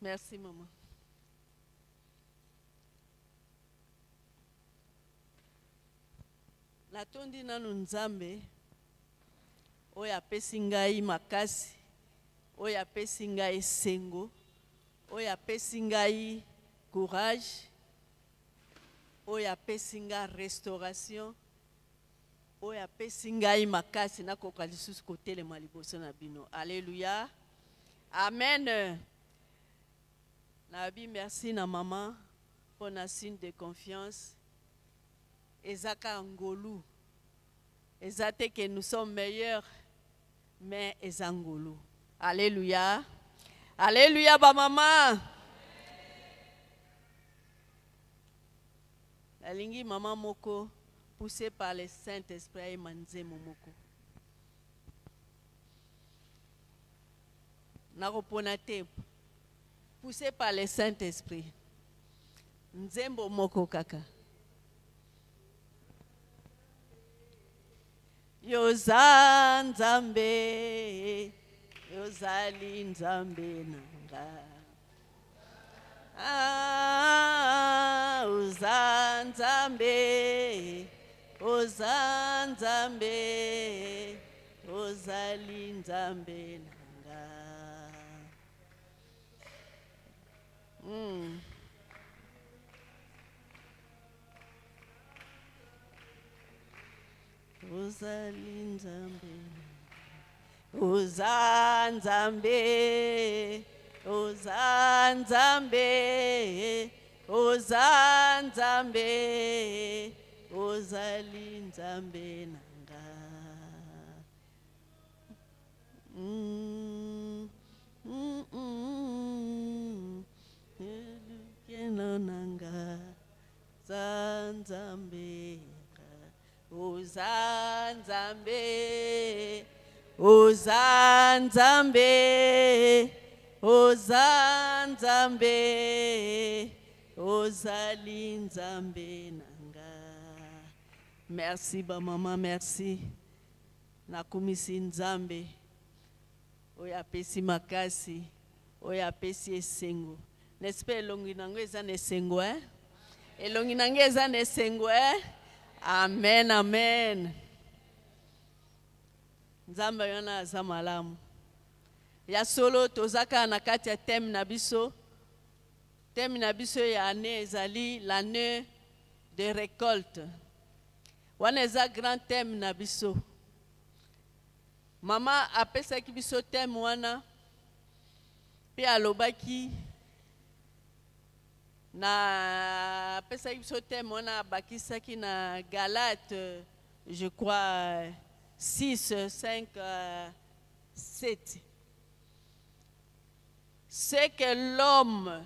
Merci, maman. Natondi nanu nzambe, oyo apesi ngai makasi, oyo apesi ngai sengo, oyo apesi ngai courage, oyo apesi ngai restauration, oyo apesi ngai makasi nakoka lisusu kotelema liboso na bino. Alléluia. Amen. Nabi merci na maman pour na signe de confiance. Ezaka ngolu. Ezate que nous sommes meilleurs, mais ezangolu. Alléluia. Alléluia, ba maman. La lingi maman moko, poussée par le Saint-Esprit, manze momoko. Naroponate, poussée par le Saint-Esprit. Nzembo moko kaka. Yoza nzambe, yozali nzambe nanga. Oza nzambe, oza nzambe, ozali nzambe nanga. Ozali nzambe, oza nzambe, oza nzambe, oza nzambe, ozali nzambe nanga. Keno nanga, za nzambe. Oza nzambe, oza nzambe, oza nzambe, ozali nzambe nanga. Merci ba maman, merci. Nakumisi nzambe, oya pesi makasi, oya pesi esengo. N'est-ce pas elongi nango eza na esengo, eh? Elongi nango eza na esengo, eh? Amen, amen. Nzambe yana aza malamu. Ya solo tozaka na kati ya thème na biso. Thème na biso ya année ezali l'année de récolte. Wana eza grand thème na biso. Mama apesaki biso thème wana. Pe alobaki na pesa biso thème wana bakisaki na Galate, je crois 6, 5, 7. C'est que l'homme,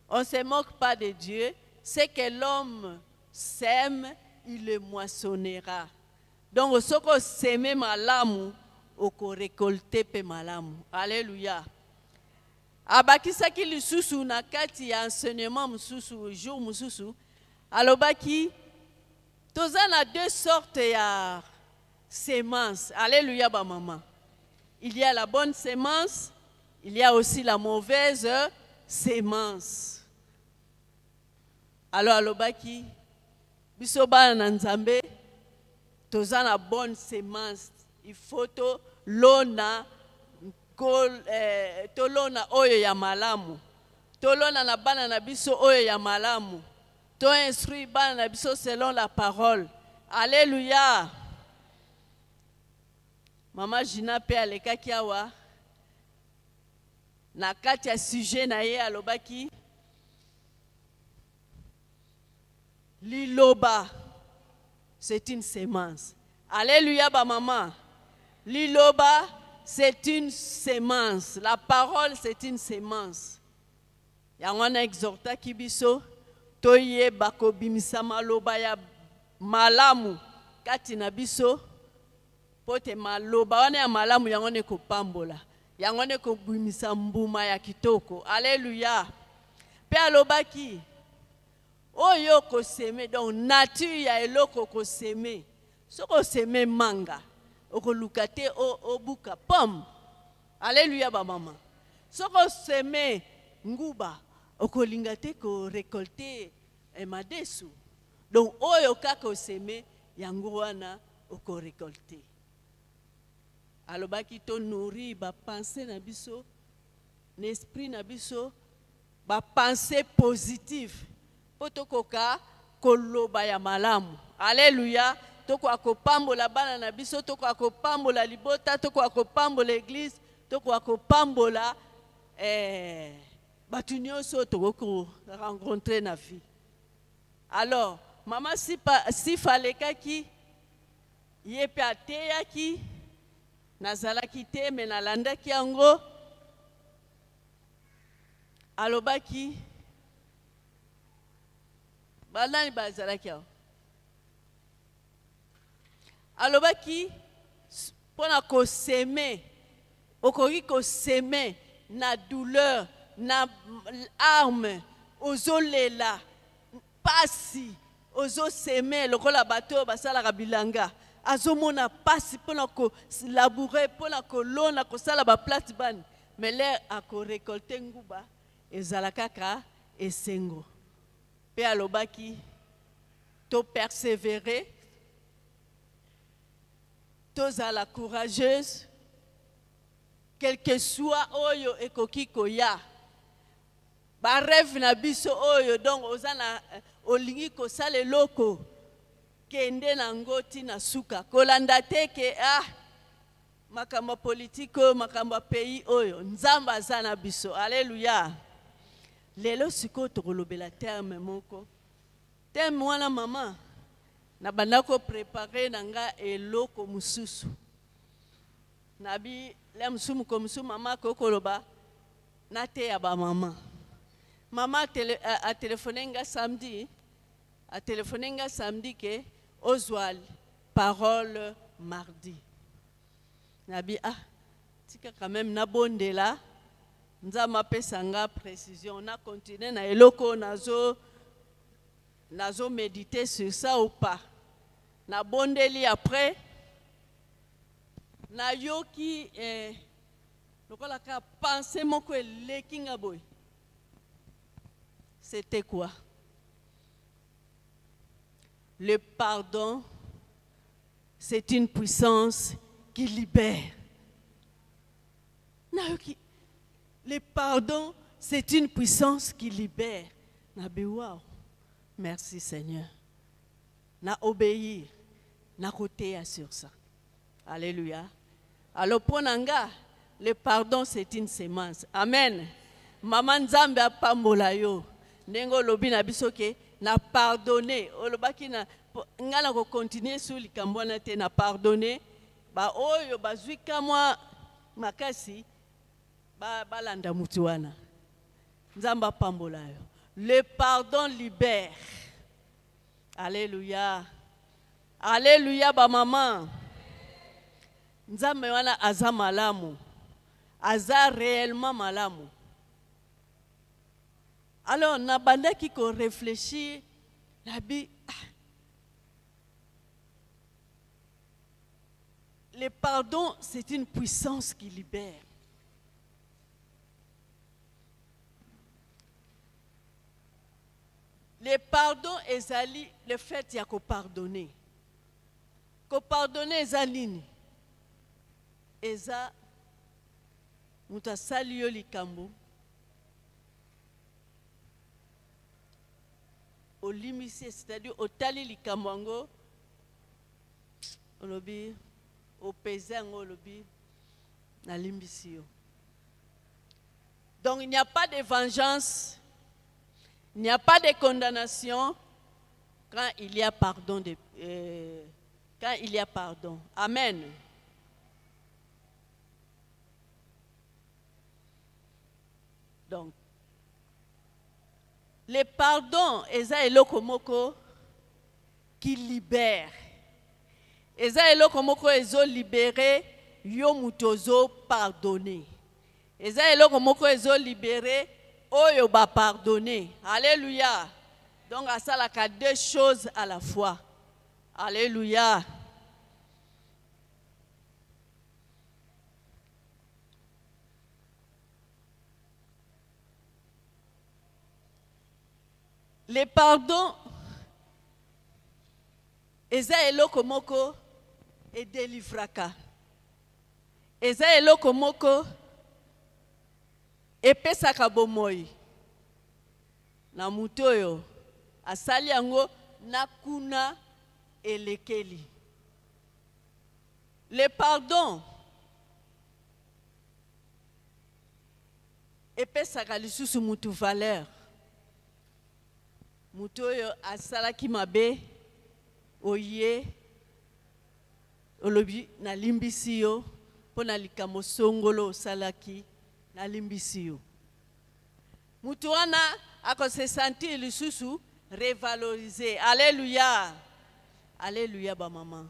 on ne se moque pas de Dieu, c'est que l'homme sème, il le moissonnera. Donc, ce qu'on sème malamu, on récolte pe malamu. Alléluia. Abakisaki lisusu na kati ya enseignement mususu jour mususu alobaki toza na deux sortes ya semences. Alléluia ba maman. Il y a la bonne semence, il y a aussi la mauvaise semence. Alors alobaki biso bana na Nzambe toza na bonne semence. Il faut to lona tolona oyo ya malamu, tolona na bana na biso oyo ya malamu, to instruit bana na biso selon la parole. Alléluia. Mama Gina pe alekaki awa na kati ya sujet na ye alobaki liloba, c'est une semence. Alléluia ba maman. Liloba, c'est une semence. La parole, c'est une semence. Yangwana exhorta kibiso toye bako bimisa maloba ya malamu kati na biso pote maloba wana ya malamu yangone ko pambola. Yangone ko bimisa mbuma ya kitoko. Alléluia. Pe alobaki oyo ko seme, donc nature ya eloko ko seme. Soko seme manga okoluka te obuka pomme. Alléluia ba maman. Soko seme nguba okolinga te ko récolter madesu. Donc oyo kaka seme yango wana oko récolter. Alobaki to nourrir ba pensée na biso, l'esprit na biso, ba pensée positive. Poto koka koloba ya malamu. Alléluia. Toko akopambola bana na biso, toko akopambola libota, toko akopambola l'église, toko akopambola batu nyonso toko rencontrer na vie. Alors, maman si falekaki yepe ateyaki nazalaki te me nalandaki yango alobaki banani bazalaki yango alobaki pona ko seme okoki ko seme na douleur na arme ozolela pasi ozo seme lokola bato basalaka bilanga azomona pasi pona ko labourer pona ko lona ko sala ba plate ban mais l'air a ko récolter nguba ezalaka ka esengo pe alobaki to persévérer tozala courageuse quel que soit oyo ekoki koya ba rêve na biso oyo donc ozana olingi kosala eloko kende na ngoti na suka kolanda te ke makambo politiko makambo pays oyo nzamba aza na biso. Alléluia. Lelo siko tokolobela terme moko terme wana mama na bandako préparer nanga eloko mususu nabi le musumu ko musumu mama kokoloba na te ya ba mama mama a téléphoné nga samedi ke ozwal parole mardi nabi tika quand même na bondela nzama pesa nga précision na continuer na eloko nazo méditer sur ça ou pas na bondeli après na yoki lokola ka penser moko elekinga boy. C'était quoi? Le pardon, c'est une puissance qui libère. Le pardon, c'est une puissance qui libère. Wow. Merci Seigneur. Na obéir, na côté sur ça. Alléluia. Alors pour Nanga, le pardon c'est une semence. Amen. Maman Nzambe a pambola yo. Nengo lobi na bisoke na pardonner. Olobaki na ngala ko continuer sur likambo na te na pardonner. Ba oyo bazwika mwa makasi ba landa mutu wana. Nzamba pambola yo. Le pardon libère. Alléluia. Alléluia ba maman. Nzambe wana aza malamu. Aza réellement malamu. Alors, na banda qui ko réfléchit, le pardon, c'est une puissance qui libère. Le pardon ezali le fait ya ko pardonner. Ko pardonner ezalini. Eza mutasali yo likambo. Au limité, c'est-à-dire au tali likamwango, au lobby, au paysan, au lobby, na limbisio. Donc il n'y a pas de vengeance, il n'y a pas de condamnation quand il y a pardon. Quand il y a pardon. Amen. Donc, le pardon, eza eloko moko qui libère. Eza eloko moko ezo libérer yo mutozo pardonner. Eza eloko moko ezo libérer oyo ba pardonner. Alléluia. Donc à ça la deux choses à la fois. Alléluia. Le pardon, eza eloko moko e délivraka. Eza eloko moko epesaka bomoi. Na mutu oyo asali yango na kuna elekeli. Le pardon epesaka lisusu mutu valeur. Mutu oyo asalaki mabe oye olobi na limbisi yo pona likambo songolo osalaki na limbisi yo. Mutu wana akose sentir lisusu revaloriser. Alléluia. Alléluia ba maman.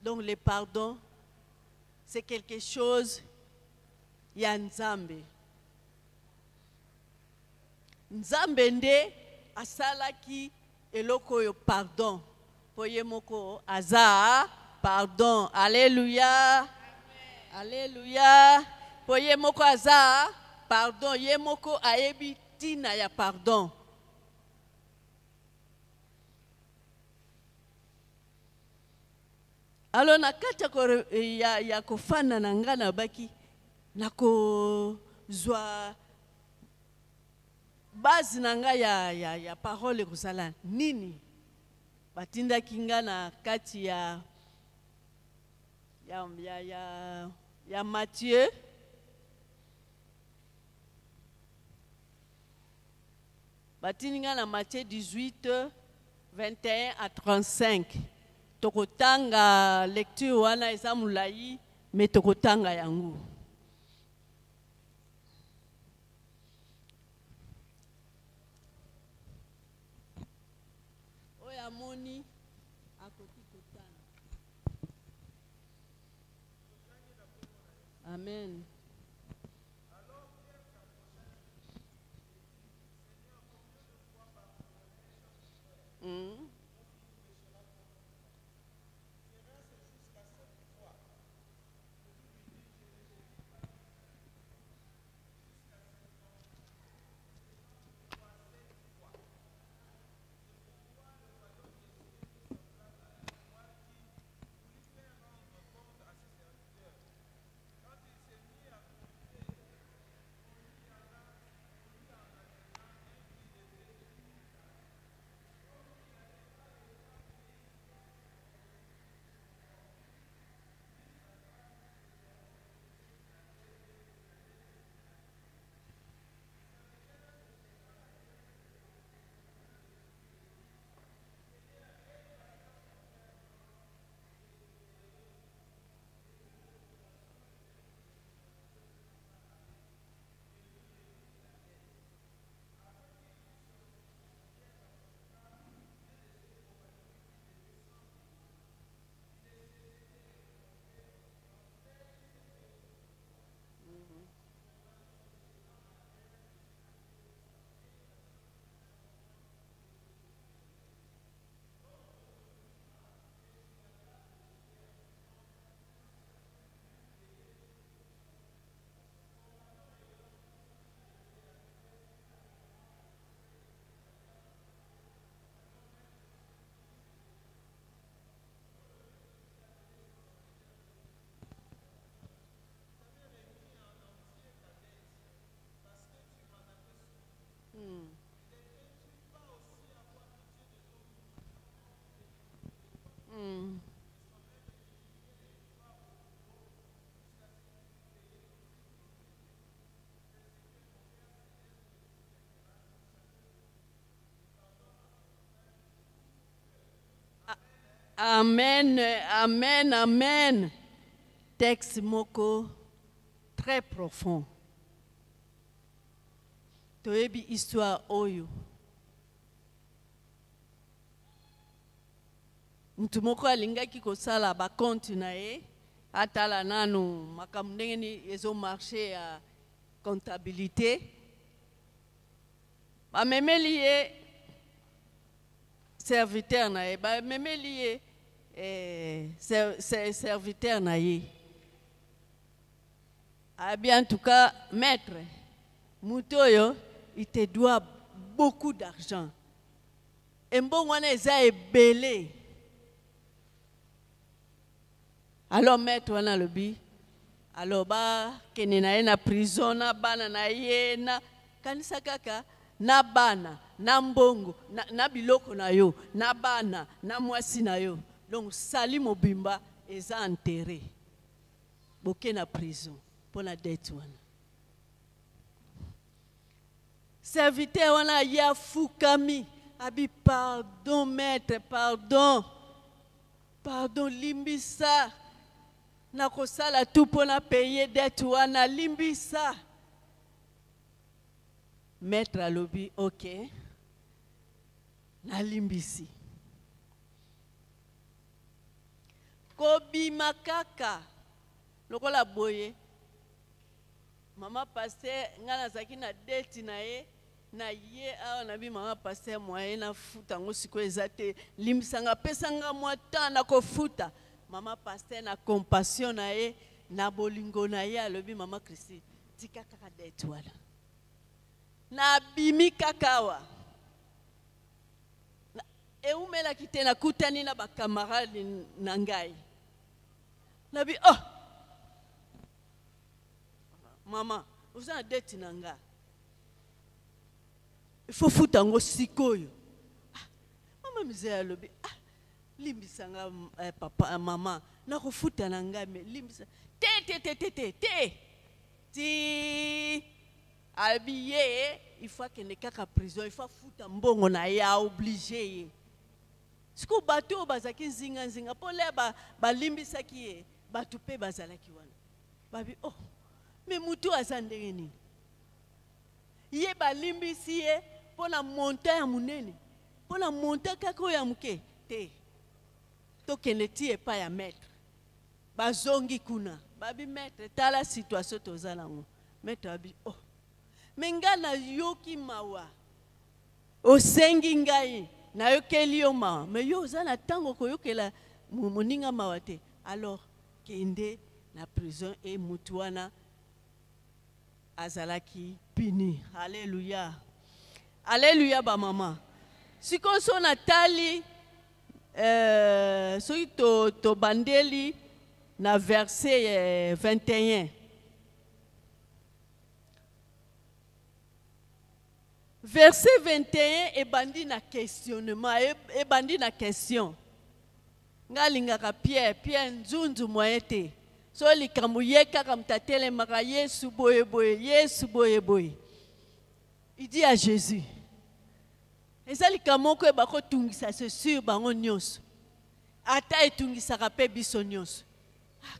Donc le pardon c'est quelque chose ya Nzambe. Nzambe nde asalaki eloko yo pardon. Poye moko aza pardon. Alléluia. Alléluia. Poye moko aza pardon. Ye moko ayebi tina ya pardon. Alors na kati ya kofana na nga na baki na ko zwa base na nga ya parole kozala nini batindaki nga na kati ya Matthieu batindi nga na Matthieu 18 21 à 35. Tokotanga lecture wana eza mulai me tokotanga yango. Oya moni akoti kotanga. Amen. Amen, amen, amen. Texte moko très profond. Toyebi histoire oyo. Mutu moko alingaki kosala ba compte na ye atala nanu makambo ndenge ni ezo marché ya comptabilité. Ba memeli ye serviteur na ye, ba memeli ye serviteur na ye. Ah bien, en tout cas, maître, mutoyo, il te doit beaucoup d'argent. Et bon, on est belé. Alors, maître, on a le bi. Alors, bah, kenena na prison, na bana na ye, na kanisa kaka, na bana, na mbongo, na biloko na yo, na bana, na mwasi na yo. Donc, sali mobimba, eza enterré. Boke na prison, pour la dette wana. Serviteur wana ya fukami, abi pardon maître, pardon. Pardon, limbisa. Na kosala tout pour na payer dette wana limbisa. Maître alobi, ok. Na limbisi. Kobi makaka. Lokola boye. Mama pasteur ngana zaki na dette na ye. Na ye awa na bi mama pasteur moye na futa ngo siko ezate limbisanga pesanga mwata na kofuta. Mama pasteur na compassion na ye na bolingo na ye alobi mama Christi tika kaka dette wala. Na bimi kakawa. E umela kite na kutani na bakamarade na ngai. Na bi oh mama, vous avez dette na nga. Il faut foutre en sikoyo. Maman misère lobi. Limbisa nga papa maman. Na ko foutre na nga me limbisa. Te. Ti habillé, il faut que ne kaka prison, il faut foutre mbongo na ya obligé. Siko bato bazaki nzinga pole ba limbisa ki ba tupe bazalaki wana. Babi oh mais mutu azandenge nini? Ye ba limbisi ye pona monta ya munene. Pona monta kako ya muke te. Tokende ti epa ya maître. Bazongi kuna. Babi maître tala situation tozala ngo. Maître abi oh. Menga na yoki mawa. Osengi ngai na yokeli yo mawa. Mais yo zana tango koyokela moninga mawa te. Alors kende na prison et mutuana azalaki pini. Alléluia. Alléluia ba maman. Siko so natali soki to bandeli na verset 21. Verset 21 et bandi na questionnement et bandi na question. Ngalingaka Pierre nzunzu moyete. So likambo yeka kam tatele maka Yesu boye boye. Il dit à Jésus. Ezali kamoko e bako tungisa c'est sûr bango nyonso. Ata etungisa kape biso nyonso.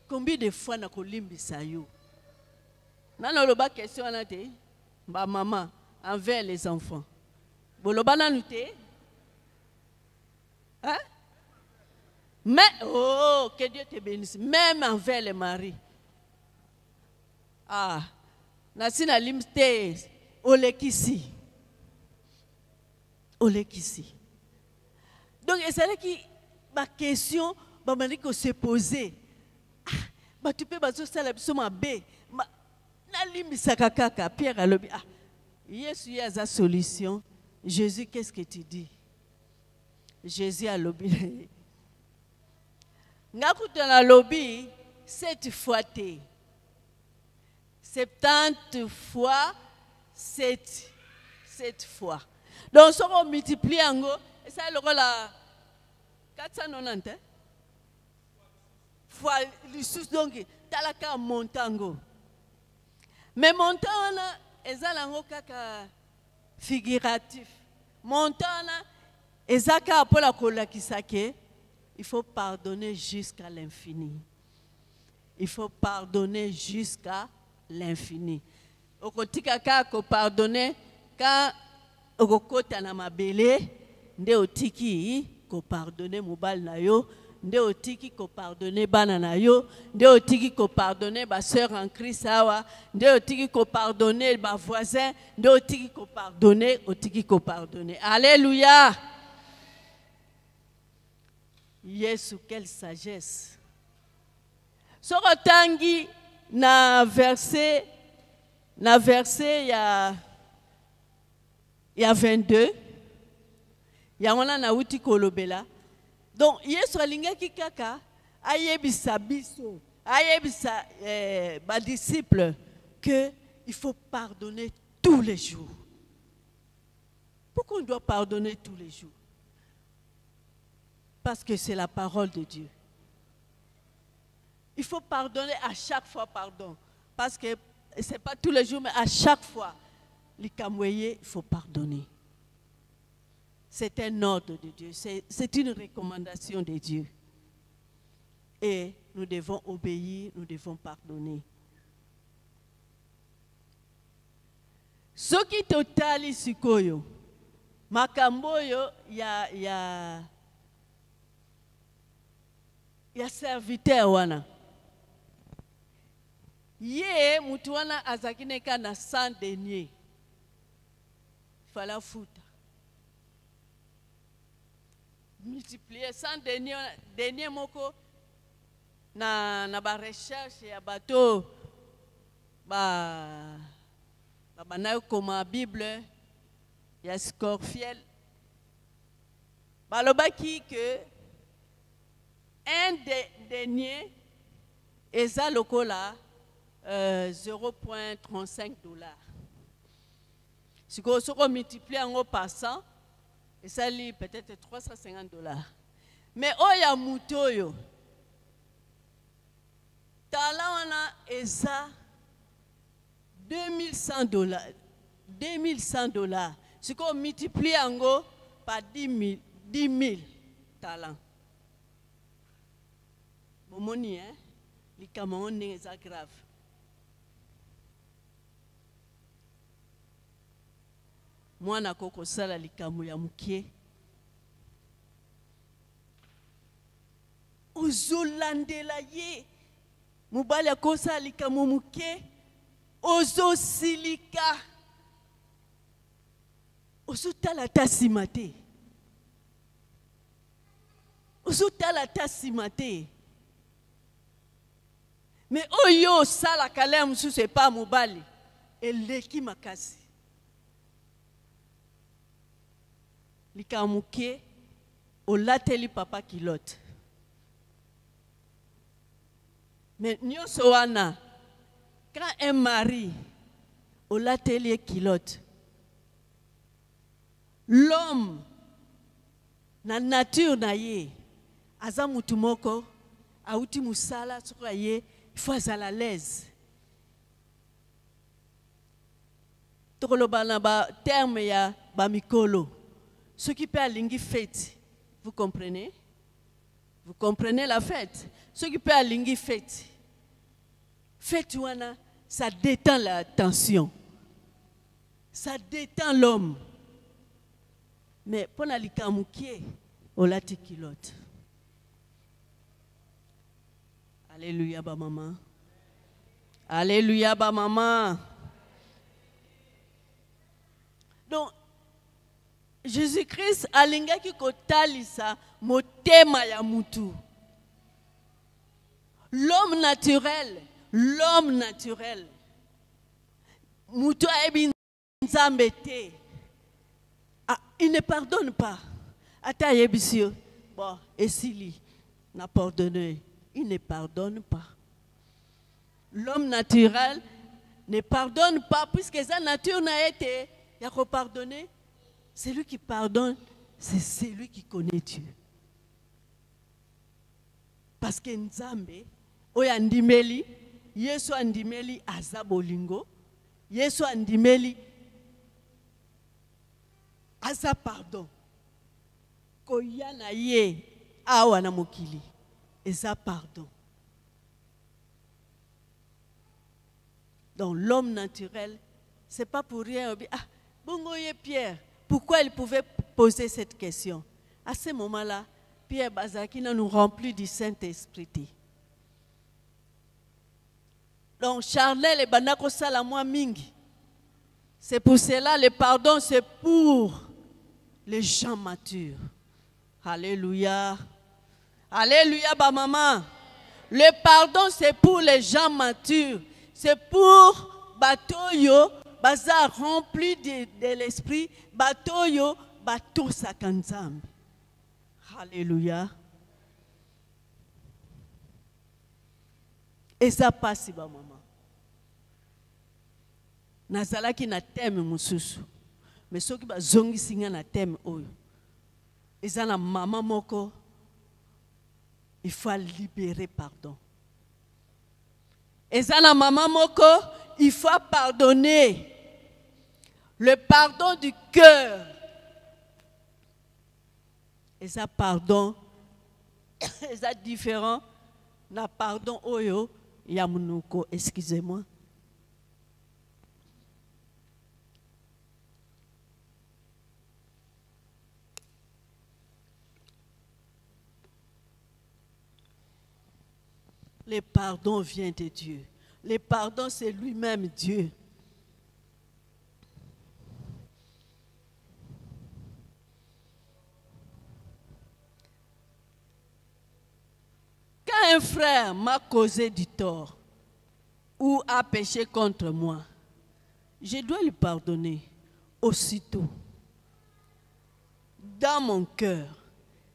Combien de fois na kolimbisa yo? Nana loba question na te. Ba maman envers les enfants. Boloba nanu te? Hein? Mais, oh, que Dieu te bénisse. Même envers les maris. Ah, nasina limte olekisi. Olekisi. Donc, c'est là qui ma question, ma se poser. Ah, tu peux bazo sala biso mabe. Na limbisa kaka Pierre alobi. Ah, Yesu ya za solution. Jésus, qu'est-ce que tu dis? Jésus alobi. Ngakuta na lobi 7 fois te. 70 fois 7 fois. Donc si on multiplie en gros, ça le la 490 fois le sous donc talaka montango. Mais montana ezalango kaka figuratif. Montana ezaka apola kola kisake. Il faut pardonner jusqu'à l'infini. Il faut pardonner jusqu'à l'infini. Okotika ka ko pardonner quand okokota na mabele nde otiki ko pardonner mobal na yo, nde otiki ko pardonner bana na yo, nde otiki ko pardonner ba sœur en Christ awa, nde otiki ko pardonner ba voisin, nde otiki ko pardonner. Alléluia. Yesu, quelle sagesse. Sorotangi na verset il y a 22. Il y a un autre kolobela. Donc, Yesu alingaki kaka ayebisa biso, ayebisa ba disciples que il faut pardonner tous les jours. Pourquoi on doit pardonner tous les jours? Parce que c'est la parole de Dieu. Il faut pardonner à chaque fois, pardon. Parce que ce n'est pas tous les jours, mais à chaque fois, les Kamweye, il faut pardonner. C'est un ordre de Dieu, c'est une recommandation de Dieu. Et nous devons obéir, nous devons pardonner. Ce qui totali sikoyo, makamboyo ya serviteur wana. Ye mutu wana azakineka na 100 deniers. Fala futa. Multiplier 100 deniers moko na ba recherche ya bato ba banayo koma Bible ya Scofield. Balobaki que un denier eza lokola 0.35 $. Si on multiplie en passant, et ça lit peut-être 350 $. Mais oya mutoyo, talana eza 2100 $. 2100 $. Si on multiplie en par 10 000 talents. Momoni, hein? Les Cameroun n'est pas grave. Moi, na koko sala likamu ya mukie. Ozolandela ye. Mubali akosa likamu mukie. Ozo silika. Ozo talata simate. Ozo talata simate. Mais oyo sala kalem sous c'est pas mubali. Eleki makasi. Likamuke olateli papa kilote. Mais nyoso wana quand un mari olateli kilote, l'homme na nature na ye aza mutu moko auti musala soka ye il faut azala à l'aise. Tokoloba na ba terme ya ba mikolo. Ce qui peut alingi fête, vous comprenez? Vous comprenez la fête? Ce qui peut alingi fête. Fête wana, ça détend la tension. Ça détend l'homme. Mais pour la likamukie, on l'a kilote. Alléluia, ba maman. Alléluia, ba maman. Donc, Jésus-Christ alingaki kotalisa motema ya mutu. L'homme naturel. Mutu aebi nzambe te. Ah, il ne pardonne pas. Ata yebisio. Bon, et s'il n'a pardonné, il ne pardonne pas. L'homme naturel ne pardonne pas puisque sa nature n'a été, il a pardonné. Celui qui pardonne, c'est celui qui connaît Dieu. Parce que Nzambe, oya ndimeli, Yesu andimeli azabolingo, Yesu andimeli asa pardon. Koya na ye awa na mokili, eza pardon. Donc l'homme naturel, c'est pas pour rien. Ah, bongo ye Pierre. Pourquoi il pouvait poser cette question? À ce moment-là, Pierre Bazakina nous remplit du Saint-Esprit. Donc, charnel et banako salamwa mingi. C'est pour cela, le pardon, c'est pour les gens matures. Alléluia. Alléluia, ba maman. Le pardon, c'est pour les gens matures. C'est pour Batoyo, baza rempli de l'esprit, bato yo bato sakanzambe. Alléluia. Et ça passe, ba maman. Nazalaki na teme mususu. Mais soki ba zongi singa na teme oyo. Eza na maman moko. Il faut libérer pardon. Eza na maman moko, il faut pardonner. Le pardon du cœur. Eza pardon. Eza différent. Na pardon oyo. Yamunoko, excusez-moi. Le pardon vient de Dieu. Le pardon, c'est lui-même Dieu. Quand un frère m'a causé du tort ou a péché contre moi, je dois lui pardonner aussitôt. Dans mon cœur.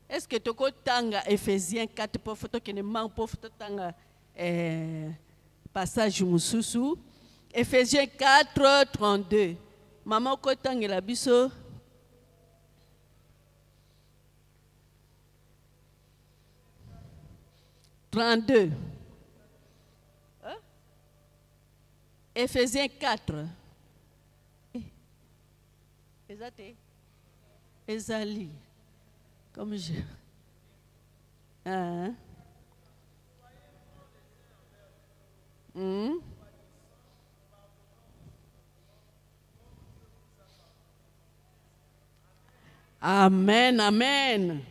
Est-ce que tu as tanga Ephésiens 4 pour photo qui ne manque pour photo tanga passage mususu Ephésiens 4 32. Maman ko tanga la biso 32. Hein? Ephésiens 4. Exact. Ezali. Comme je. Hein? Amen, amen.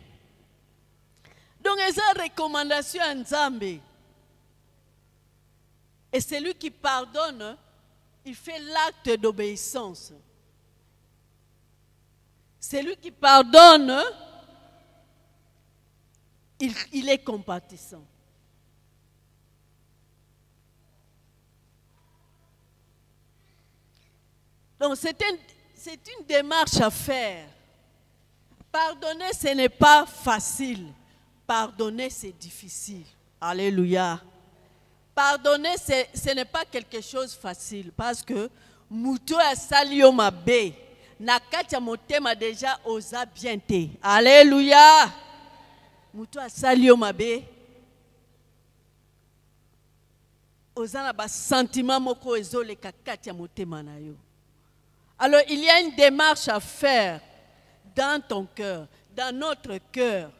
Donc, il y a une recommandation à Nzambe. Et celui qui pardonne, il fait l'acte d'obéissance. Celui qui pardonne, il est compatissant. Donc, c'est une démarche à faire. Pardonner, ce n'est pas facile. Pardonner, c'est difficile. Alléluia. Pardonner, ce n'est pas quelque chose de facile. Parce que, Moutou a salio mabe. Nakatia motema déjà osa bien te. Alléluia. Moutou a salio mabe. Osa na ba sentiment moko ezole kakatia motema na yo. Alors, il y a une démarche à faire dans ton cœur, dans notre cœur.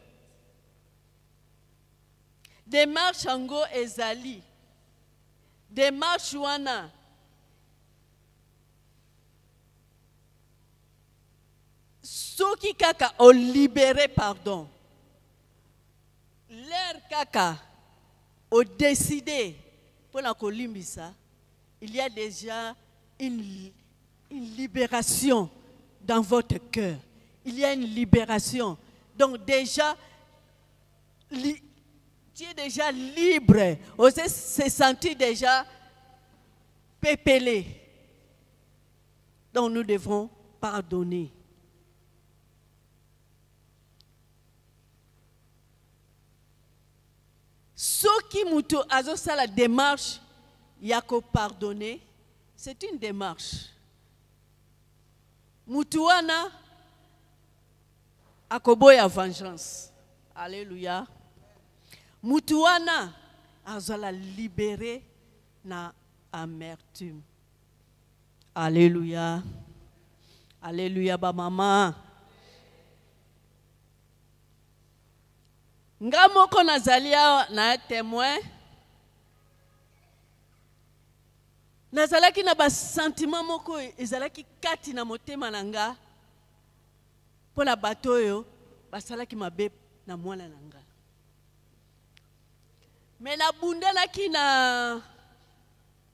Démarche ango ezali. Démarche wana. Soki kaka o libéré pardon. L'air kaka o décidé pour la kolimbisa. Il y a déjà une libération dans votre cœur. Il y a une libération. Donc déjà, tu es déjà libre. On s'est senti déjà pépélé. Donc nous devons pardonner. Ce qui muto azosa la démarche, yako pardonner, c'est une démarche. Mutuana akoboya vengeance. Alléluia. Mutuana azola libérer na amertume. Alléluia. Alléluia ba maman. Nga moko nazalia na témoin. Nazalaki na ba sentiment moko ezalaki kati na motema nanga. Pona batoyo basalaki mabe na mwana nanga. Mais na bundanaki na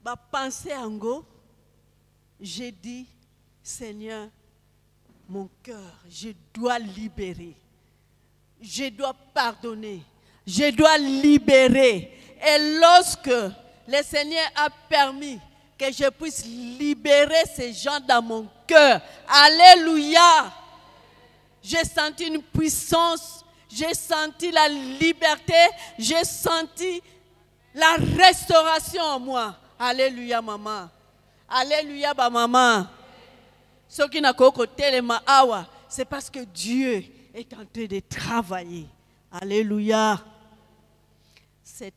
ba pensée ango. J'ai dit, Seigneur, mon cœur, je dois libérer. Je dois pardonner. Je dois libérer. Et lorsque le Seigneur a permis que que je puisse libérer ces gens dans mon cœur. Alléluia. J'ai senti une puissance, j'ai senti la liberté, j'ai senti la restauration en moi. Alléluia, maman. Alléluia, maman. Ce qui n'a qu'au côté les maawa, c'est parce que Dieu est en train de travailler. Alléluia. C'est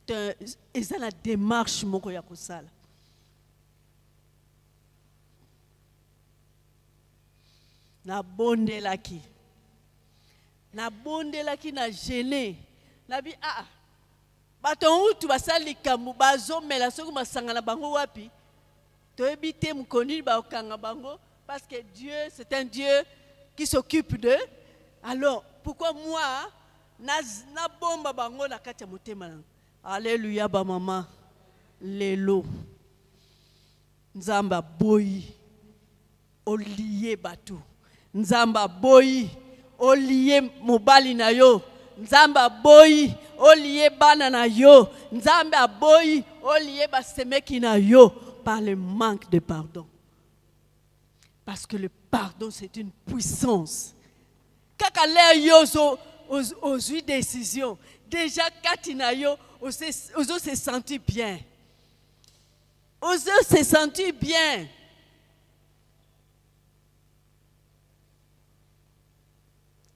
la démarche moko ya kosala. Na bondelaki. Na bondelaki na gêné. Na bi baton utu basali kamu bazo mela soko masangana bango wapi. To ebite mukoni ba okanga bango parce que Dieu c'est un Dieu qui s'occupe d'eux. Alors pourquoi moi na bomba bango na kati ya motema nanga. Alléluia ba maman. Lelo. Nzamba boyi. Oliye batu. Nzamba boyi. Oliye mobali na yo. Nzamba boyi. Oliye bana na yo. Nzamba boyi. Oliye basemeki na yo. Par le manque de pardon. Parce que le pardon c'est une puissance. Kaka l'air yozo aux décisions. Déjà katina yo. Ozo se sentir bien. Ozo se sentir bien.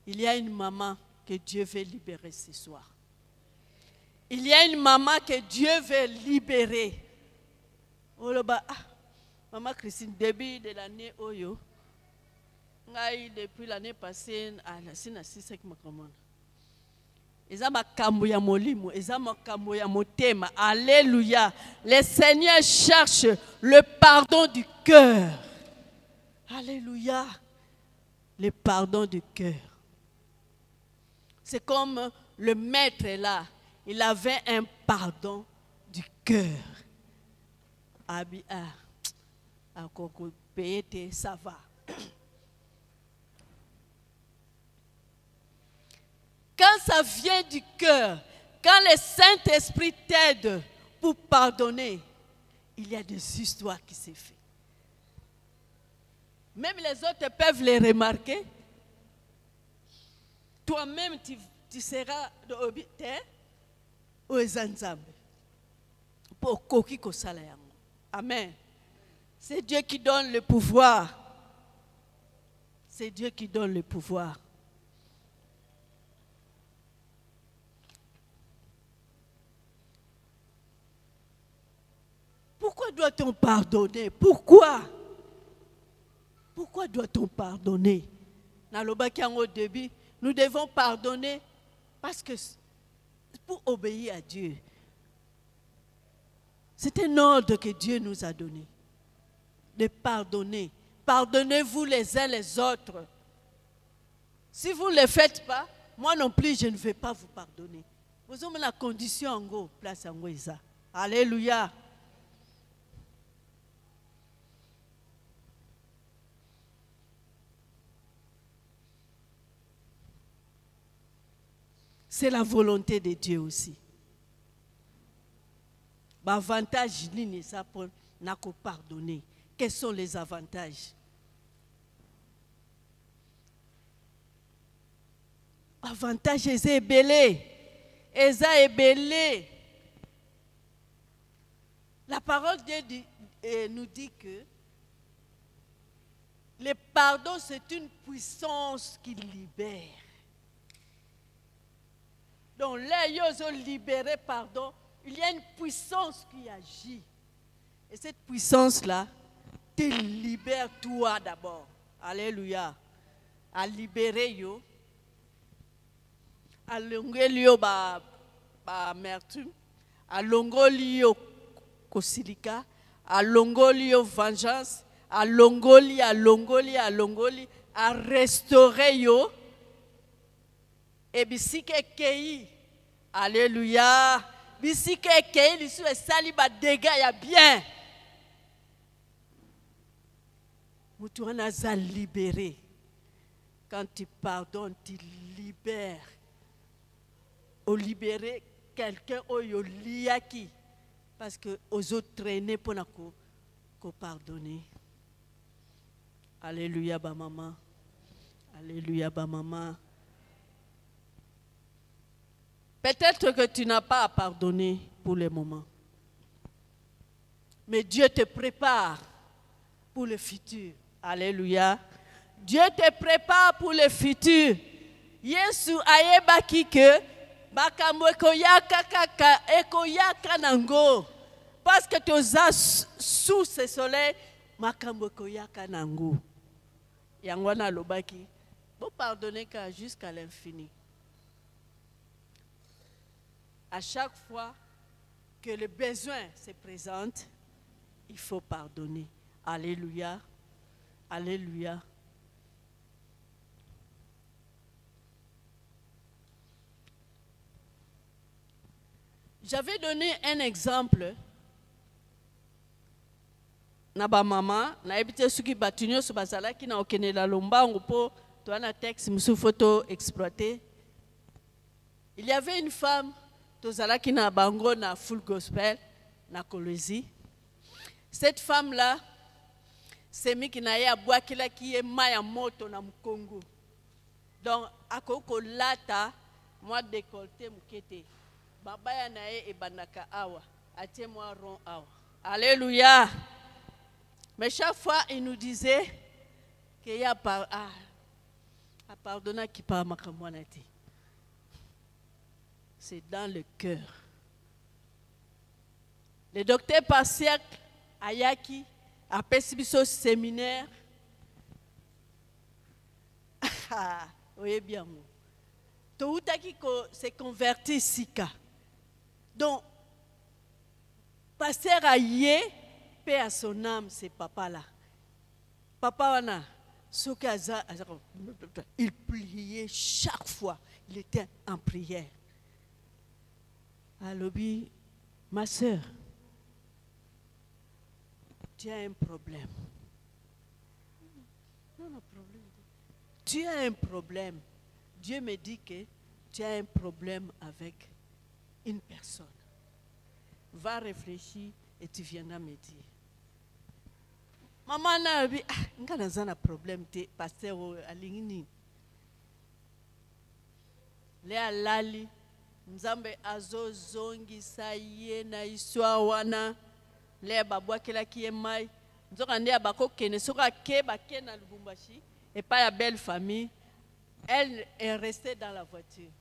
Il y a une maman que Dieu veut libérer ce soir. Il y a une maman que Dieu veut libérer. Oh là bas, maman Christine, début de l'année Oyo, depuis l'année passée, la sina six ma commande. Alléluia. Le Seigneur cherche le pardon du cœur. Alléluia. Le pardon du cœur. C'est comme le maître là. Il avait un pardon du cœur. Ça va. Quand ça vient du cœur, quand le Saint-Esprit t'aide pour pardonner, il y a des histoires qui se font. Même les autres peuvent les remarquer. Toi-même, tu seras aux Zanzambe. Pour koki kosala yango. Amen. C'est Dieu qui donne le pouvoir. C'est Dieu qui donne le pouvoir. Pourquoi doit-on pardonner? Pourquoi? Pourquoi doit-on pardonner? Au début, nous devons pardonner parce que pour obéir à Dieu. C'est un ordre que Dieu nous a donné. De pardonner. Pardonnez-vous les uns les autres. Si vous ne le faites pas, moi non plus, je ne vais pas vous pardonner. Vous avez la condition en go, place en go. Alléluia. C'est la volonté de Dieu aussi. L'avantage, c'est pour nous pardonner. Quels sont les avantages? Avantage, c'est belé. Eza est belé. La parole de Dieu nous dit que le pardon, c'est une puissance qui libère. Donc, là, ils ont libéré pardon. Il y a une puissance qui agit. Et cette puissance-là te libère toi d'abord. Alléluia. À libérer yo. À longuer yo ba amertume. À longuer yo kosilika. À longuer yo vengeance. À longuer, à restaurer yo. Et bisike kei. Alléluia. Bisike kei lisu esali ba dégâts ya bien. Mutuana za libéré. Quand tu pardonnes, tu libères. Au libérer quelqu'un au liaki. Parce que aux autres traîner pour nako faut pardonner. Alléluia, ba maman. Alléluia, ba maman. Peut-être que tu n'as pas à pardonner pour le moment. Mais Dieu te prépare pour le futur. Alléluia. Dieu te prépare pour le futur. Yesu ayebaki ke makambo ekoyaka kaka ekoyaka nango. Parce que tu as sous ce soleil makambo ekoyaka nango. Yangwana lobaki. Vous pardonnez jusqu'à l'infini. À chaque fois que le besoin se présente, il faut pardonner. Alléluia. Alléluia. J'avais donné un exemple. Naba mama, na ebite suki batunyo so bazala ki na okene la lombango po to ana texte musu photo exploité. Il y avait une femme tozala ki na bango na full gospel na Kolwezi. Cette femme là c'est mi ki na ye abwa kila ki ye maya moto na Mkongo. Donc akoko lata moi décolleté mukete. Babaya na ye ebandaka awa, atie moi rond awa. Alléluia. Mais chaque fois, il nous disait qu'il y a pardonner qui parle makamwanati. C'est dans le cœur. Le docteur Pasiak Ayaki a fait séminaire. Oui, bien. Toutaki s'est converti Sika. Donc, pasteur Aye, paix à son âme, c'est papa là. Papa wana, il priait chaque fois. Il était en prière. Alobi, ma soeur, tu as un problème. Non, problème. Tu as un problème. Dieu me dit que tu as un problème avec une personne. Va réfléchir et tu viendras me dire. Maman n'a dit, on a un problème, pasteur Alingini. Léa Lali, Nzambe azo zongi saye na iswa wana. Léa babwa kela kiemai. Nzoka ndea bako kene, soka ke bake na Lubumbashi. Et pas la belle famille. Elle est restée dans la voiture.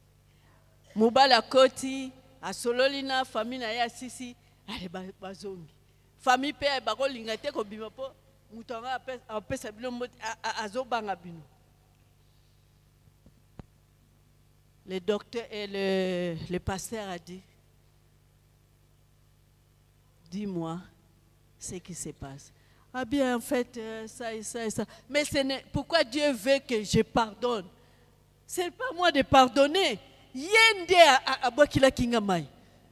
Moubala Koti, a Sololina, famille na ya sisi, allez bazongi. Famille père bako lingate ko bimapo, mutanga apes sabilo mot azobanga bino. Le docteur et le pasteur a dit, dis-moi ce qui se passe. Ah bien, en fait, ça et ça et ça. Mais pourquoi Dieu veut que je pardonne? Ce n'est pas moi de pardonner. Yende a Bokila Kingamai.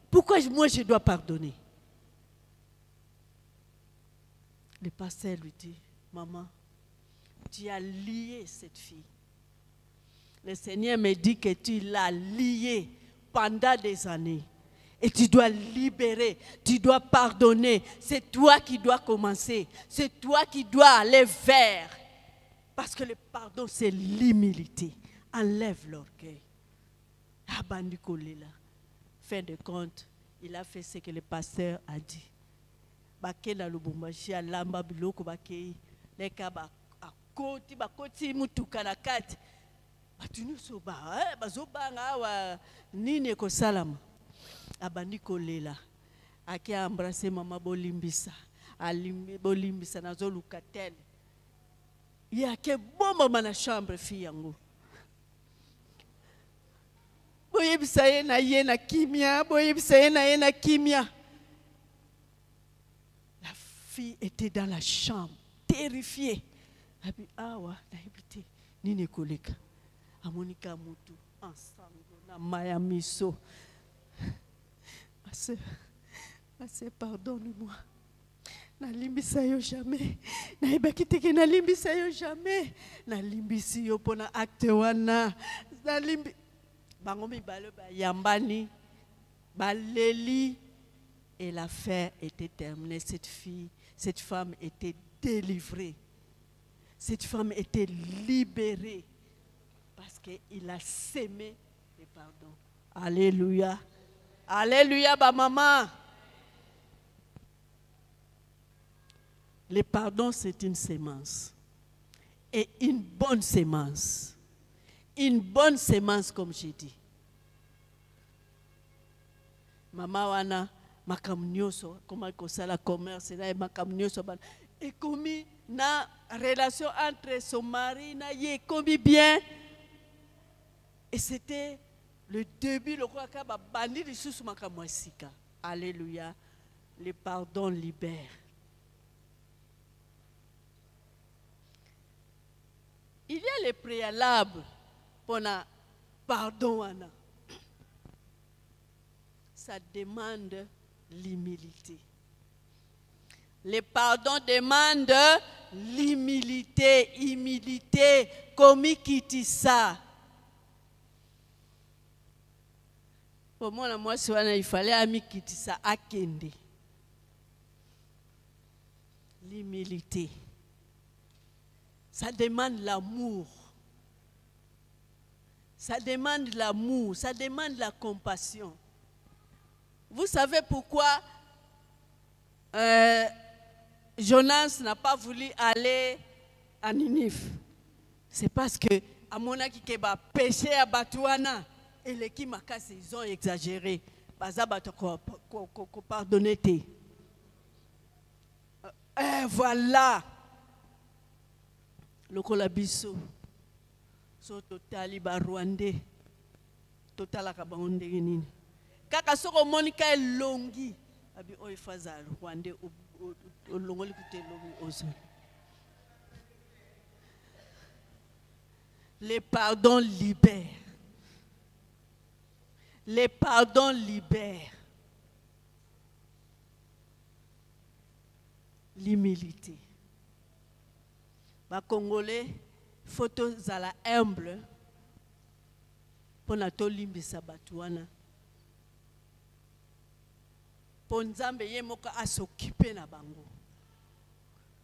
Pourquoi moi je dois pardonner? Le pasteur lui dit, maman, tu as lié cette fille. Le Seigneur me dit que tu l'as liée pendant des années. Et tu dois libérer, tu dois pardonner. C'est toi qui dois commencer. C'est toi qui dois aller vers. Parce que le pardon, c'est l'humilité. Enlève l'orgueil. Fin de compte, il a fait ce que le pasteur a dit. Bakela Lubumbashi alamba biloko bakei leka ba akoti mutuka na kati. Batunu soba bazobanga awa nini ko salama. Abandi kolela. Aki embrasser mama bolimbisa. Alimbi bolimbisa nazo lukatel. Yake bomba mana chambre fille yango. Boyebisa ye na ye na kimia, boyebisa ye na ye na kimia. La fille était dans la chambre, terrifiée. Abi awa na habité nini koleka. Amonika mutu ensemble na maya miso. Ma sœur, pardonne-moi. Na limbisa yo jamais. Na ibaki que na limbisa yo jamais. Na limbisi yo pona acte wana. Na limbi bango mibale ba yambani baleli Et l'affaire était terminée. Cette femme était délivrée. Cette femme était libérée. Parce qu'il a sémé le pardon. Alléluia. Alléluia, ma maman. Le pardon, c'est une sémence. Et une bonne sémence. Une bonne sémence, comme j'ai dit. Maman wana makamnyoso comment ça la commerce là makamnyoso et commis na relation entre son mari na ye commis bien et c'était le début le quoi ka bandi de sous makamwasika. Alléluia. Le pardon libère. Il y a les préalables pour un pardon wana. Ça demande l'humilité. Le pardon demande l'humilité, humilité, comme qui ça. Pour moi, il fallait ami qui ça à Kende. L'humilité. Ça demande l'amour. Ça demande l'amour, ça demande la compassion. Vous savez pourquoi Jonas n'a pas voulu aller à Ninive? C'est parce que à mon avis, qui a péché à Batouana et les qui ils ont exagéré. Pardonnez. Voilà. Le colabiso. So totali ba Rwandais. Totala kabonde nini. Kaka soko monika longi abi oifaza Rwandais olongoli kute longi ozo. Le pardon libère. Le pardon libère. L'humilité. Les Congolais, photo zala humble pour na to limbisa batuana. Pour Nzambe ye moko a s'occuper na bango.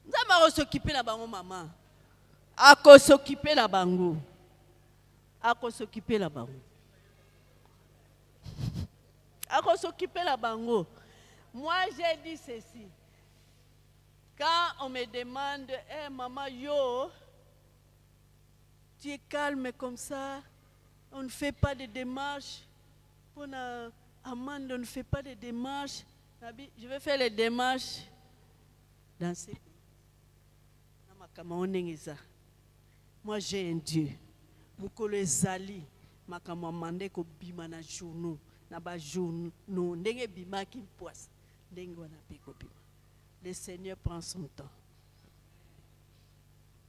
Nzambe a s'occuper na bango maman. A s'occuper na bango. A s'occuper na bango. A s'occuper na bango. Moi j'ai dit ceci. Quand on me demande, hey, maman, yo, tu es calme comme ça, on ne fait pas de démarches. Pour la amende, on ne fait pas de démarches. Je vais faire les démarches dans ces pays. Moi, j'ai un Dieu. Mukolo ezali, makama mande ko bima na journaux, na ba journaux, ndenge bima ki poisse, ndenge wana pe ko bima. Le Seigneur prend son temps.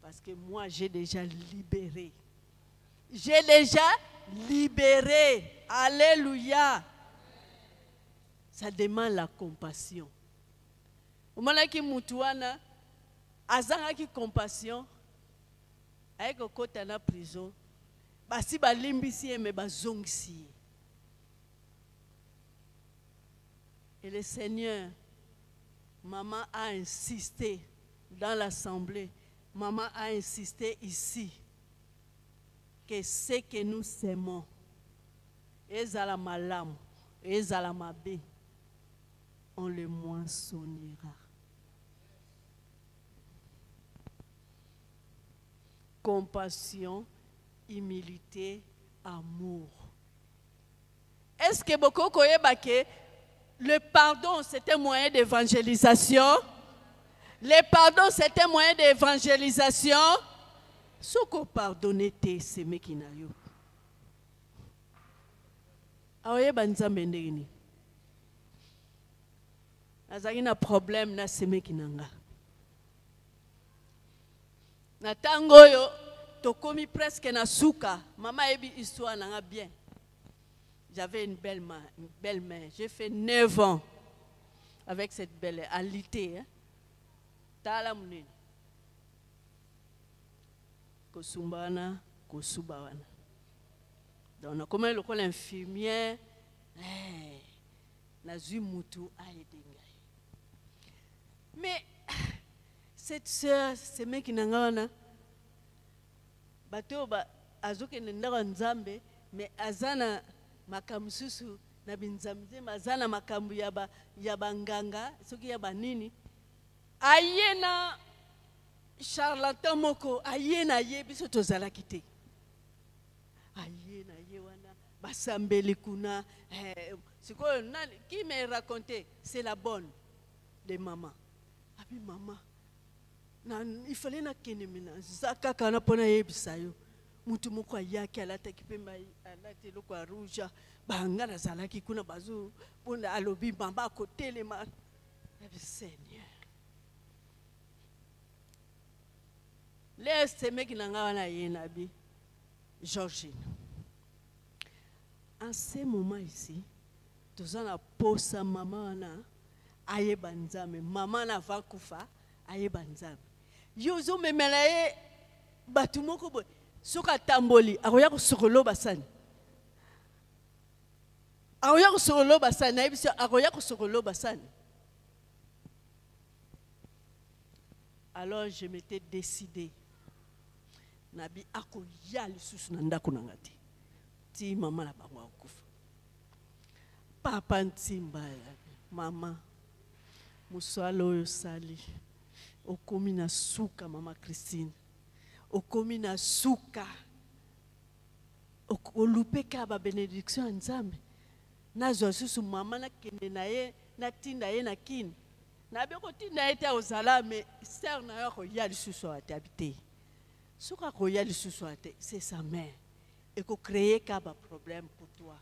Parce que moi, j'ai déjà libéré. J'ai déjà libéré. Alléluia. Ça demande la compassion. Au moment où Moutouana a qui compassion, avec le côté de la prison, si ba limbisi mais ba zongsi. Et le Seigneur, maman a insisté dans l'assemblée, maman a insisté ici, que ce que nous aimons, ezala malam, ezala mabe, on le moissonnera. Compassion, humilité, amour. Est-ce que beaucoup koyeba que le pardon, c'est un moyen d'évangélisation? Le pardon, c'est un moyen d'évangélisation. Ce qu'on pardonne, c'est ce qui n'a eu. Aoye banzambe ndeni. Azaki na problème na seme kinanga. Na tango yo tokomi presque na suka. Maman ebi histoire nanga bien. J'avais une belle main. J'ai fait 9 ans avec cette belle alité. Tala munene. Kosumbana, kosubawana. Donc, on a comme l'infirmière. nazui mutu aide ngai. Mais cette sœur, ce mec nangana bato ba azuke ndaka nzambe mais azana makamsusu na binzamze mazana makambu ya banganga soki ya banini ayena charlatan moko ayena ye biso tozala kite ayena ye wana basambeli kuna sikoyo nani qui me raconté c'est la bonne de maman abi maman na il fallait na kenemina zakaka na pona yebisa yo mutu moko ayaki alataki pemba alati loko ya rouge banga nazalaki kuna bazu pona alobi mamba akotelema abi Seigneur laisse meki nanga wana yena bi Georgine. En ce moment ici toza na posa mama wana ayeba nzambe mama na vakufa ayeba nzambe yozo memela ye batu moko boy soka tamboli akoya kosokolo basani akoya kosokolo basani na biso akoya kosokolo basani. Alors je m'étais décidé nabi akoya lisusu na ndako na ngati ti mama na bango akufa papa ntimba mama musalo oyo sali okomi na suka mama Christine okomi na suka olupeka ba bénédiction nzambe nazwa susu mama na kende na ye na tinda ye na kini na be ko tinda ye ta ozala mais sœur na yo ko ya lisusu atabité suka ko ya lisusu ate c'est sa mère et ko créer ka ba problème pour toi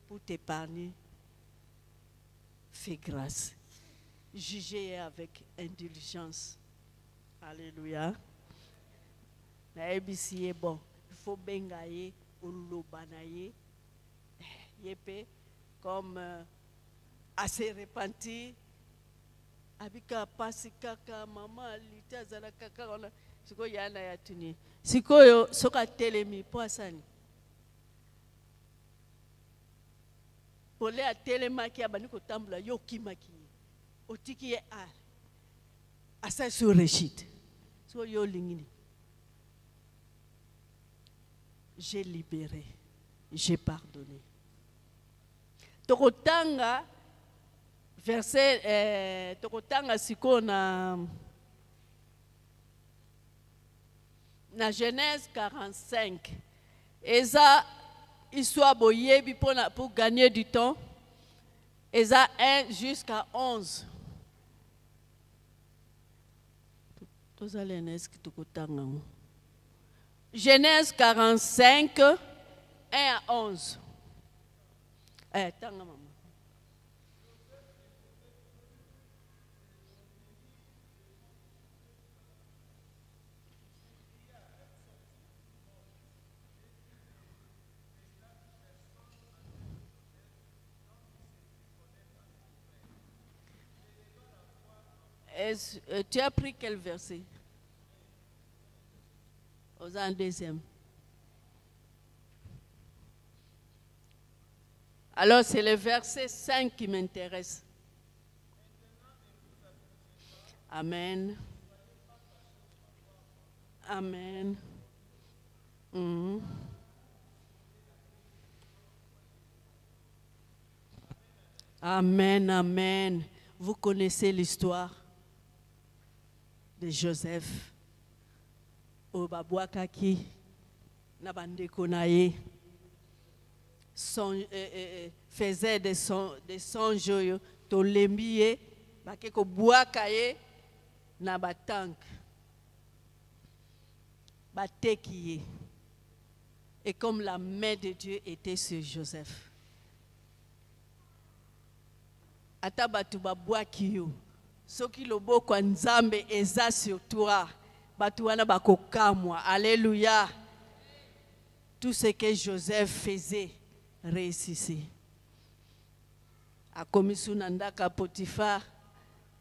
pour t'épargner. Fais grâce. Jugez avec indulgence. Alléluia. Na ebisi est bon. Il faut bengaye ou lobanaye. Yepé comme assez repenti. Abika pasi kaka mama lita zala kaka ona siko yana ya tuni. Siko yo soka telemi poasani. Pole a telemaki abani ko tambula yo kimaki otiki ye asa sur rechite so yo lingini j'ai libéré j'ai pardonné tokotanga verset tokotanga siko na Genèse 45 eza histoire boyebi pour gagner du temps. Eza 1 jusqu'à 11. Genèse 45, 1 à 11. Tanga maman. Tu as pris quel verset? Aux un deuxième. Alors c'est le verset 5 qui m'intéresse. Amen. Amen. Amen, amen. Vous connaissez l'histoire de Joseph. Obabouakaki, Nabandeko naye, faisait des songes, tolembiye, bakeko bouakaye, nabatank, batekiye. Et comme la main de Dieu était sur Joseph. Atabatu babouaki yo. Soki loboko nzambe eza sur toi. Batuana bakokamwa. Alléluia. Tout ce que Joseph faisait réussissait. A commis sous Nandaka Potiphar.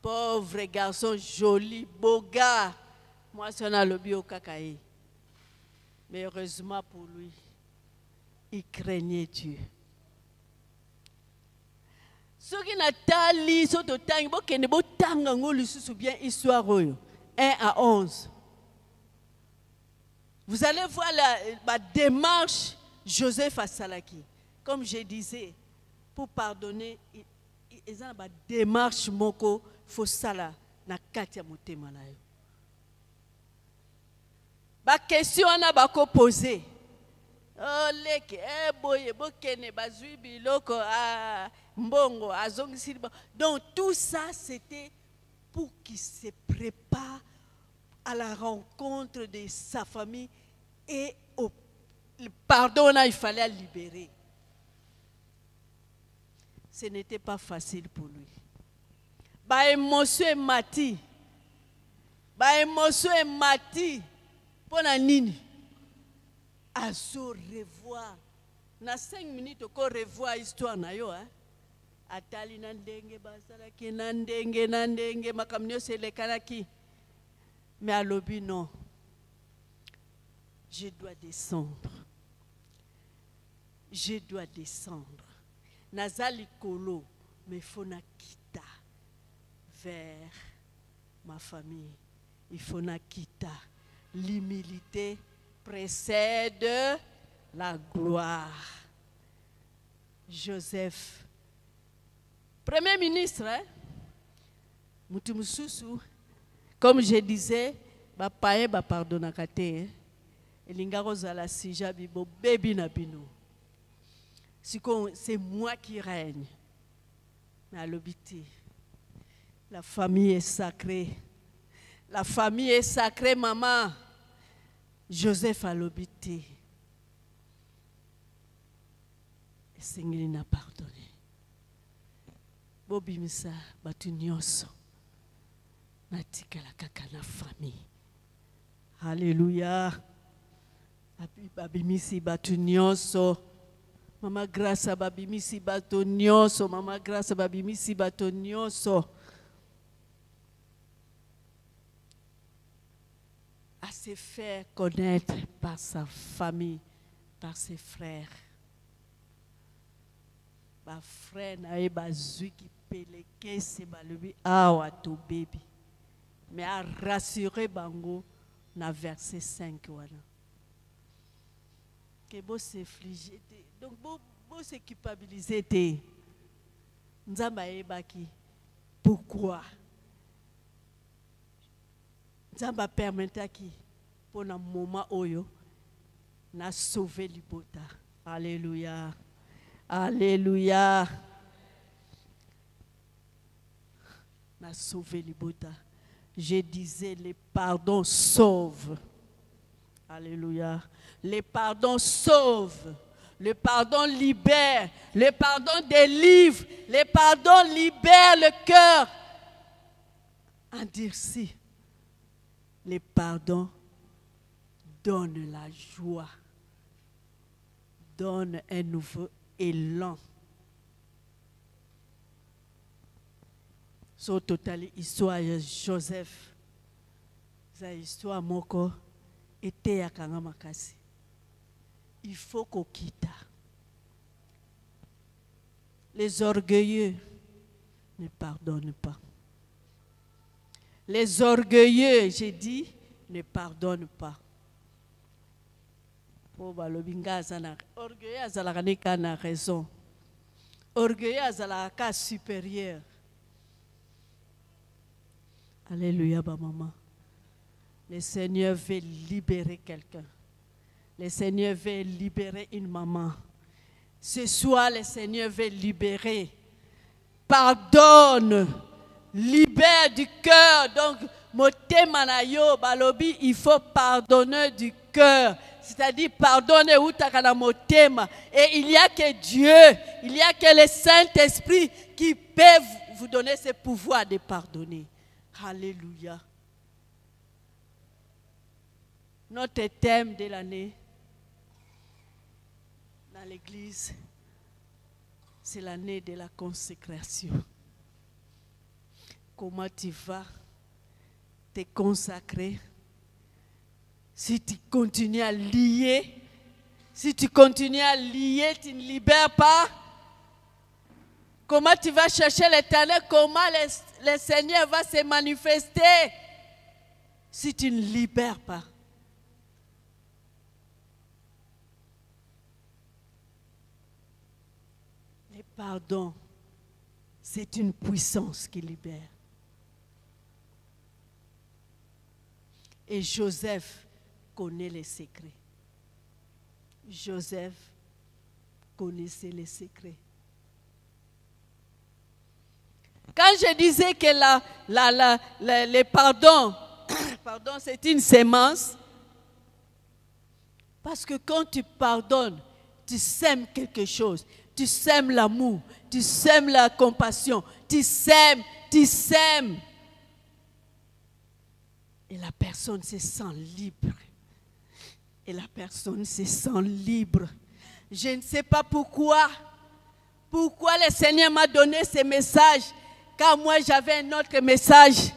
Pauvre garçon joli, beau gars. Moi, c'est un lobby au kakaï. Mais heureusement pour lui, il craignait Dieu. Soki natali soto tangi bokende botanga ngolu susu bien histoire oyo 1 à 11. Vous allez voir la démarche Joseph Asalaki. Comme je disais, pour pardonner, il y a une démarche moko faut sala na katia motema na yo. Ba question na ba ko poser. Oh leke boye bokene bazui biloko mbongo azongisi. Donc tout ça c'était pour qu'il se prépare à la rencontre de sa famille et au pardon, il fallait libérer. Ce n'était pas facile pour lui. Ba émotion est mati. Ba émotion est mati. Pour la nini. Azo revoir. Na 5 minutes ko revoir histoire na yo Atali na ndenge basalaki na ndenge makamnyo selekanaki. Mais à l'obi non. Je dois descendre. Je dois descendre. Nazali kolo, mais faut na kita vers ma famille. Il faut na kita. L'humilité précède la gloire. Joseph, Premier ministre, Mutumususu, comme je disais, paye ba pardonna kate. Elinga rozala sija bibo baby na bino. C'est moi qui règne. Mais à l'obité, la famille est sacrée. La famille est sacrée, maman. Joseph à l'obité. Et Seigneur n'a pardonné. Bobi misa batu nyonso. Natika la kaka na famille. Alléluia. Babimisi batu nyonso. Mama grâce à babimisi batu nyonso. Mama grâce à babimisi batu nyonso. À se faire connaître par sa famille, par ses frères. Ba frère na bazui qui peleke se balubi awa to baby. Mais à rassurer bango na verset 5 wana. Que beau s'infliger. Donc beau se culpabiliser te. Nzamba ebaki. Pourquoi? Nzamba permetaki pour un moment oyo na sauver libota. Alléluia. Alléluia. Na sauver libota. Je disais les pardons sauvent. Alléluia. Les pardons sauvent. Le pardon libère. Le pardon délivre. Le pardon libère le cœur. Endurci. Le pardon donne la joie. Donne un nouveau élan. So totali histoire Joseph. Sa histoire moko était ya kanga makasi. Il faut qu'on quitte. Les orgueilleux ne pardonnent pas. Les orgueilleux, j'ai dit, ne pardonnent pas. Orgueilleux azalaka na raison. Orgueilleux azalaka supérieur. Alléluia, maman. Le Seigneur veut libérer quelqu'un. Le Seigneur veut libérer une maman. Ce soir, le Seigneur veut libérer. Pardonne. Libère du cœur. Donc, motema na yo balobi, il faut pardonner du cœur. C'est-à-dire pardonner utakana motema. Et il n'y a que Dieu, il n'y a que le Saint-Esprit qui peut vous donner ce pouvoir de pardonner. Alléluia. Notre thème de l'année dans l'église, c'est l'année de la consécration. Comment tu vas te consacrer? Si tu continues à lier, tu ne libères pas, Comment tu vas chercher l'Éternel? Comment le Seigneur va se manifester si tu ne libères pas? Le pardon, c'est une puissance qui libère. Et Joseph connaît les secrets. Joseph connaissait les secrets. Quand je disais que le pardon, pardon, c'est une sémence, parce que quand tu pardonnes, tu sèmes quelque chose. Tu sèmes l'amour, tu sèmes la compassion, tu sèmes. Et la personne se sent libre. Et la personne se sent libre. Je ne sais pas pourquoi. Pourquoi le Seigneur m'a donné ce message, car moi j'avais un autre message.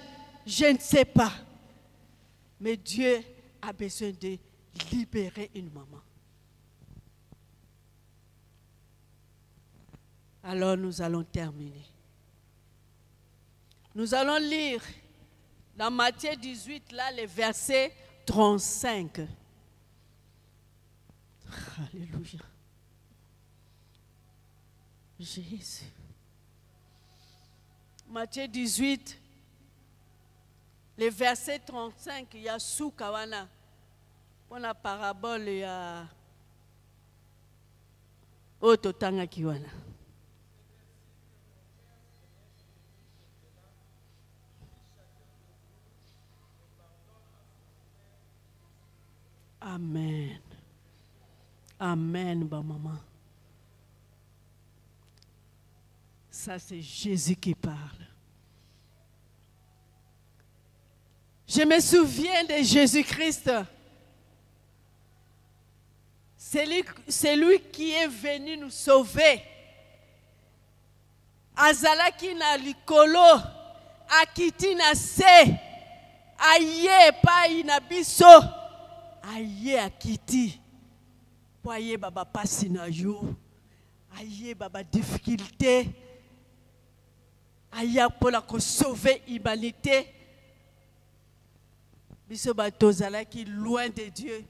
Je ne sais pas. Mais Dieu a besoin de libérer une maman. Alors nous allons terminer. Nous allons lire dans Matthieu 18, là, le verset 35. Alléluia. Jésus. Matthieu 18, le verset 35, il y a Soukawana. Pour la parabole, il y a Ototanga Kiwana. Amen. Amen, maman. Ça, c'est Jésus qui parle. Je me souviens de Jésus-Christ. C'est lui qui est venu nous sauver. Azalaki na likolo, akiti na se, aye pa ina biso, aye akiti. Aye baba pasi na yo, aye baba difficulté, aye pour la sauver l'humanité. Biso batozala qui loin de Dieu,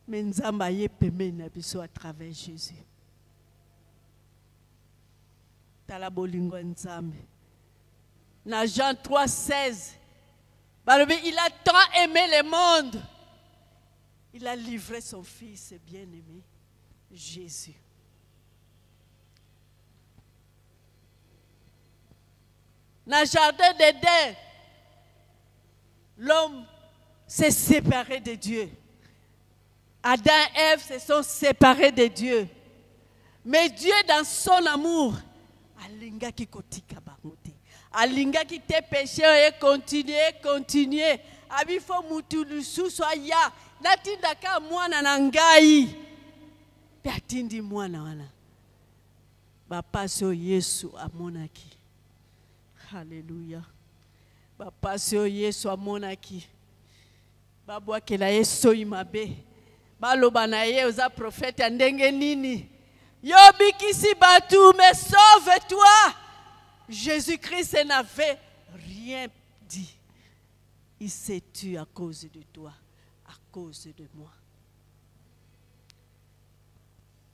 mais nzamba aye pemena biso à travers Jésus. Tala bolingo nzambe. Na Jean 3,16, il a tant aimé le monde. Il a livré son fils bien-aimé, Jésus. Dans le jardin d'Éden, l'homme s'est séparé de Dieu. Adam et Ève se sont séparés de Dieu. Mais Dieu, dans son amour, alinga ki kotika bangote. Alinga ki te péché et continuer. Abifo mutu lususu aya. Natindaka mwana na ngai. Pe atindi mwana wana. Bapasi o Yesu amonaki. Alléluia. Bapasi o Yesu amonaki. Babwakela Yesu imabe. Baloba na ye oza prophète ndenge nini. Yobikisi batu, mais sauve-toi. Jésus-Christ n'avait rien dit. Il s'est tué à cause de toi, à cause de moi.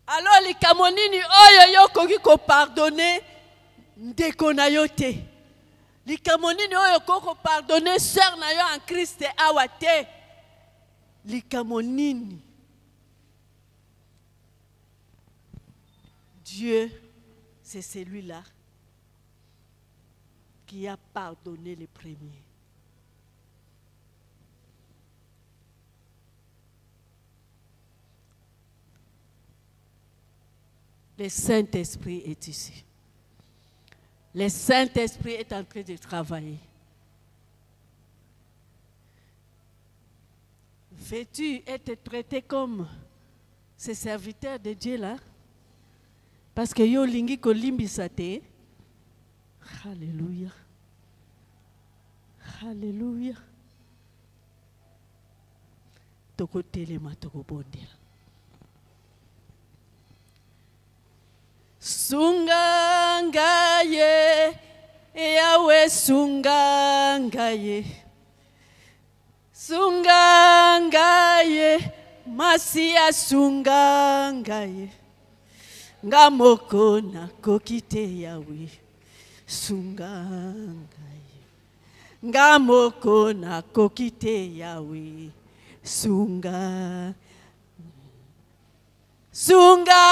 Alors, les kamonini, oyo koki ko pardonner, ndeko na yo te. Les kamonini, oyo ko pardonner, sœur na yo en Christ awate. Les kamonini. Dieu, c'est celui-là qui a pardonné les premiers. Le Saint-Esprit est ici. Le Saint-Esprit est en train de travailler. Veux-tu être traité comme ces serviteurs de Dieu là? Parce que yo lingi ko limbisa te. Alléluia. Alléluia. Toko telema toko bondela. Sunga Sungangaye, Yahweh Sungangaye. Sungangaye, Masia Sungangaye. Ngamoko na kokite Yahweh Sungangaye. Ngamoko na kokite Yahweh Sungangaye. Sungangaye,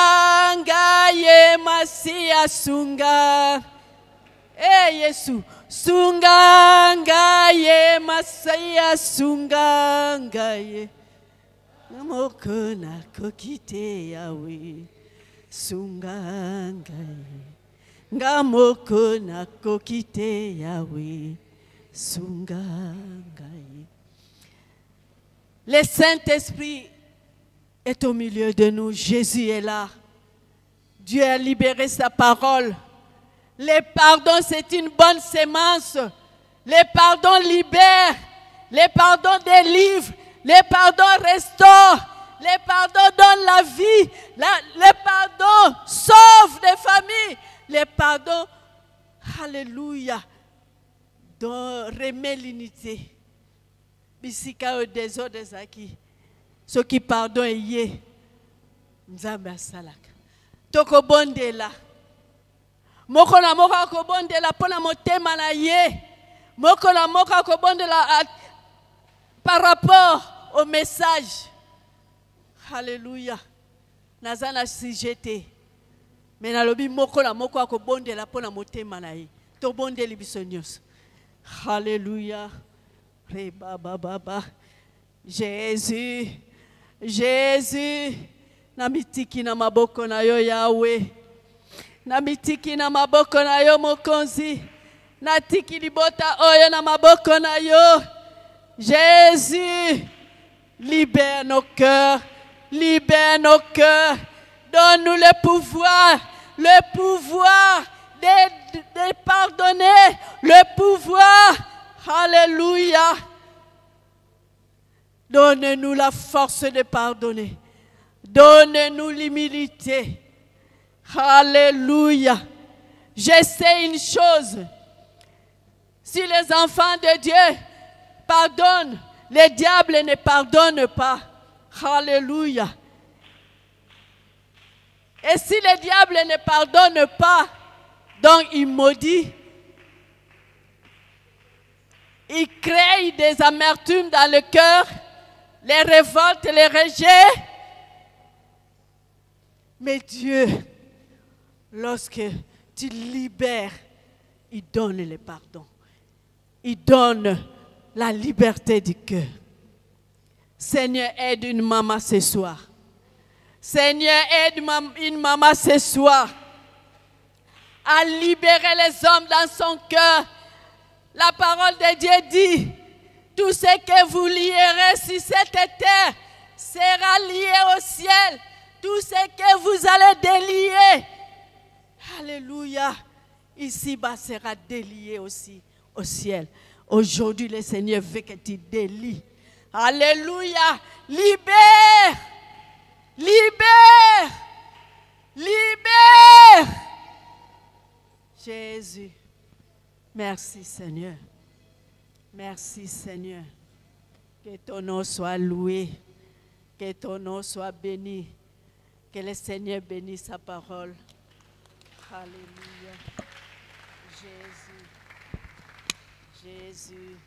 Masia Sunga. Yesu. Sungangaye, Masia Sungangaye. Ngamoko na kokite Yahweh Sungangaye. Ngamoko na kokite Yahweh Sungangaye. Le Saint-Esprit est au milieu de nous. Jésus est là. Dieu a libéré sa parole. Les pardons, c'est une bonne sémence. Les pardons libèrent. Les pardons délivrent. Les pardons restaurent. Les pardons donnent la vie. Les pardons sauvent des familles. Les pardons, alléluia, remet l'unité. Bisika au désordre des acquis. Ce qui pardonne yé. Nzambe asalaka. Toko bondela. Moko na moko ko bondela pona motema na ye. Moko na moko ko bondela par rapport au message. Alléluia. Nazana sijete. Mais nalobi moko na moko ko bondela pona motema na ye. To bondeli biso nyos. Alléluia. Re baba baba. Jésus. Jésus. Namitiki na maboko na yo Yahweh. Namitiki na maboko na yo mokonzi. Natiki libota oyo na maboko na yo. Jésus. Libère nos cœurs. Libère nos cœurs. Donne-nous le pouvoir de pardonner, le pouvoir. Alléluia. Donne-nous la force de pardonner. Donne-nous l'humilité. Alléluia. Je sais une chose. Si les enfants de Dieu pardonnent, le diable ne pardonne pas. Alléluia. Et si le diable ne pardonne pas, donc il maudit. Il crée des amertumes dans le cœur, les révoltes, les rejets. Mais Dieu, lorsque tu libères, il donne le pardon. Il donne la liberté du cœur. Seigneur, aide une maman ce soir. Seigneur, aide une maman ce soir à libérer les hommes dans son cœur. La parole de Dieu dit, tout ce que vous lierez sur cette terre sera lié au ciel. Tout ce que vous allez délier, alléluia, ici-bas sera délié aussi au ciel. Aujourd'hui, le Seigneur veut que tu délies. Alléluia, libère. Libère! Libère! Jésus. Merci Seigneur. Merci Seigneur. Que ton nom soit loué. Que ton nom soit béni. Que le Seigneur bénisse sa parole. Alléluia. Jésus. Jésus.